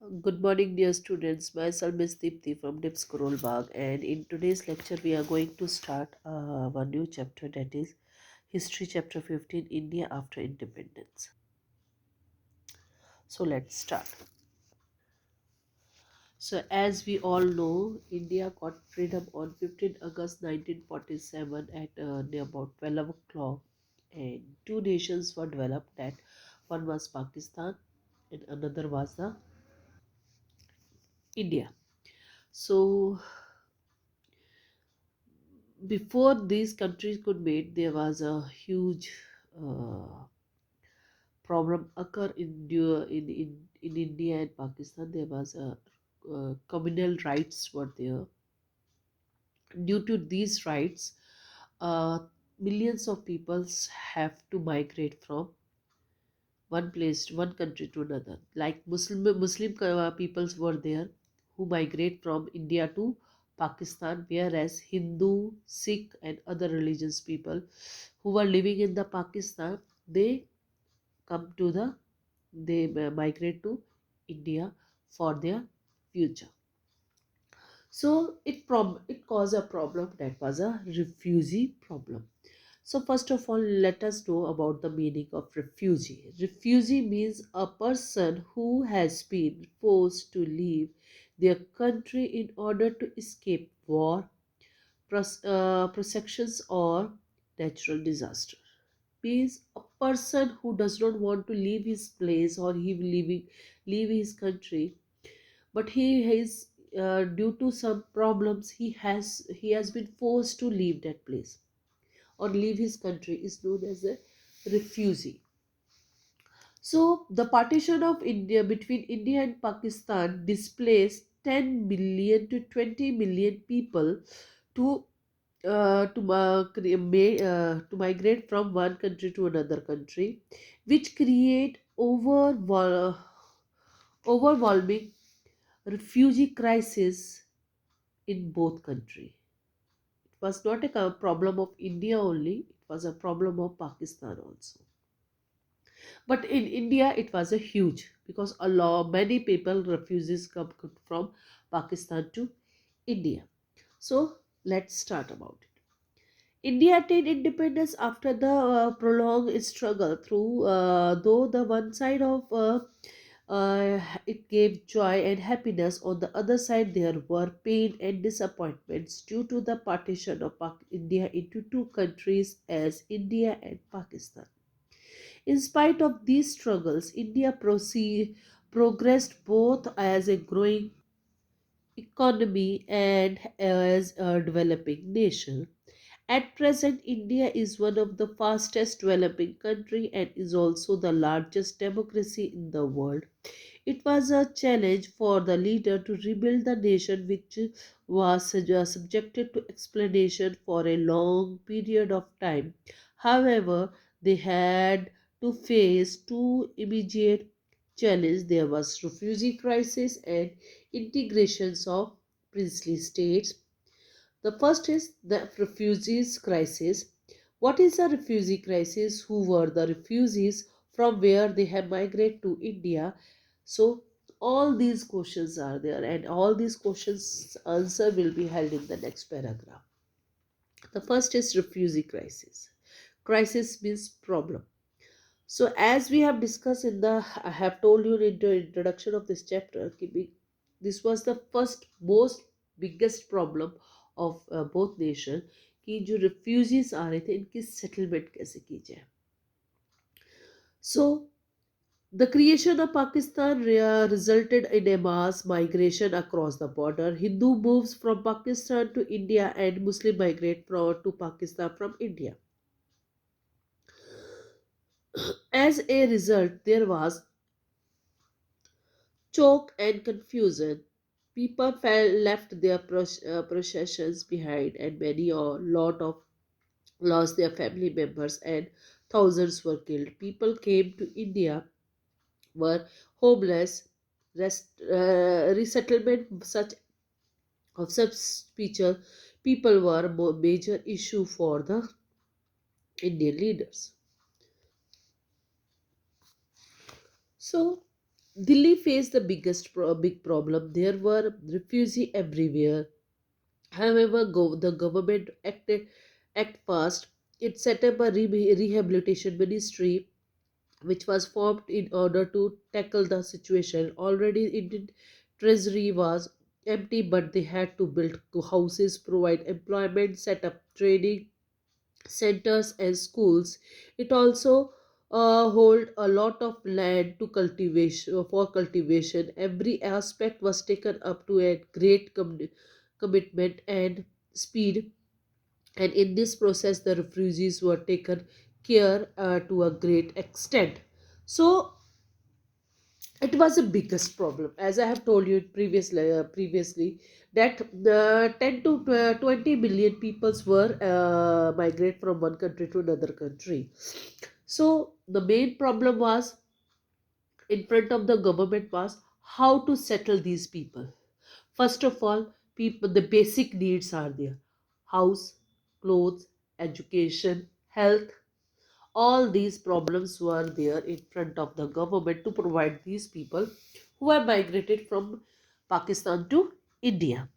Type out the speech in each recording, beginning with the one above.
Good morning, dear students. Myself is Deepthi from DIP Scroll Bag, and in today's lecture, we are going to start one new chapter, that is History, Chapter 15, India after Independence. So, let's start. So, as we all know, India got freedom on 15 August 1947 at near about 12 o'clock, and two nations were developed. That one was Pakistan, and another was the India. So, before these countries could meet, there was a huge uh, problem occur in India and Pakistan. There was a communal rights were there. Due to these rights, uh, millions of peoples have to migrate from one place, one country to another. Like Muslim peoples were there who migrate from India to Pakistan, whereas Hindu, Sikh, and other religions people who were living in the Pakistan, they come to they migrate to India for their future. So it caused a problem, that was a refugee problem. So first of all, let us know about the meaning of refugee. Refugee means a person who has been forced to leave their country in order to escape war, persecutions, or natural disaster. Means a person who does not want to leave his place, or leave his country, but he is due to some problems he has been forced to leave that place or leave his country, is known as a refugee. So the partition of India between India and Pakistan displaced 10 million to 20 million people to to migrate from one country to another country, which create overwhelming refugee crisis in both countries. It was not a problem of India only; it was a problem of Pakistan also. But in India, it was a huge, because many people refugees come from Pakistan to India. So let's start about it. India attained independence after the prolonged struggle through, though the one side of it gave joy and happiness. On the other side, there were pain and disappointments due to the partition of India into two countries as India and Pakistan. In spite of these struggles, India progressed both as a growing economy and as a developing nation. At present, India is one of the fastest developing country and is also the largest democracy in the world. It was a challenge for the leader to rebuild the nation, which was subjected to explanation for a long period of time. However, they had to face two immediate challenges. There was refugee crisis and integrations of princely states. The first is the refugees crisis. What is a refugee crisis? Who were the refugees? From where they have migrated to India? So all these questions are there, and all these questions answer will be held in the next paragraph. The first is refugee crisis. Crisis means problem. So as we have discussed in the, I have told you in the introduction of this chapter, this was the first most biggest problem of both nation, कि जो refugees आ रहे थे इनकी settlement कैसे की जाए. So the creation of Pakistan resulted in a mass migration across the border. Hindu moves from Pakistan to India and Muslim migrate to Pakistan from India. As a result, there was choke and confusion. People left their possessions behind, and many or lot of lost their family members, and thousands were killed. People came to India were homeless. Resettlement of such feature people were a major issue for the Indian leaders. So Delhi faced the big problem. There were refugees everywhere. However, the government act fast. It set up a rehabilitation ministry which was formed in order to tackle the situation. Already, Indian treasury was empty, but they had to build houses, provide employment, set up training centers and schools. It also hold a lot of land to cultivation for cultivation. Every aspect was taken up to a great commitment and speed, and in this process the refugees were taken care to a great extent. So it was the biggest problem, as I have told you previously, that 10 to 20 million peoples were migrate from one country to another country. So the main problem was in front of the government was how to settle these people. First of all, people, the basic needs are there: house, clothes, education, health. All these problems were there in front of the government to provide these people who have migrated from Pakistan to India.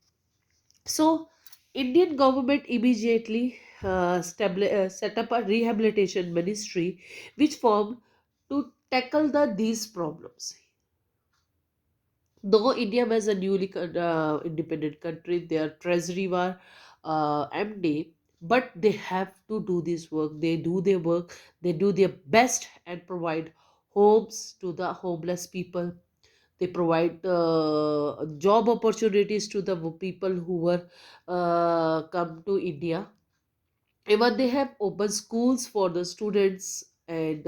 So Indian government immediately set up a rehabilitation ministry which formed to tackle these problems. Though India was a newly independent country, their treasury were empty, but they have to do this work. They do their work, they do their best and provide homes to the homeless people. They provide job opportunities to the people who were come to India. Even they have open schools for the students and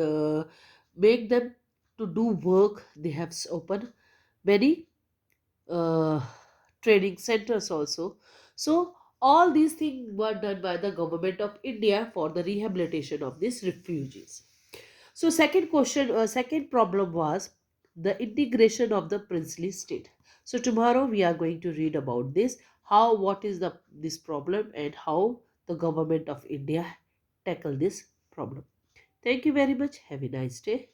make them to do work. They have open many uh, training centers also. So all these things were done by the government of India for the rehabilitation of these refugees. So second problem was the integration of the princely state. So tomorrow we are going to read about this, how what is the this problem and how the government of India tackle this problem. Thank you very much. Have a nice day.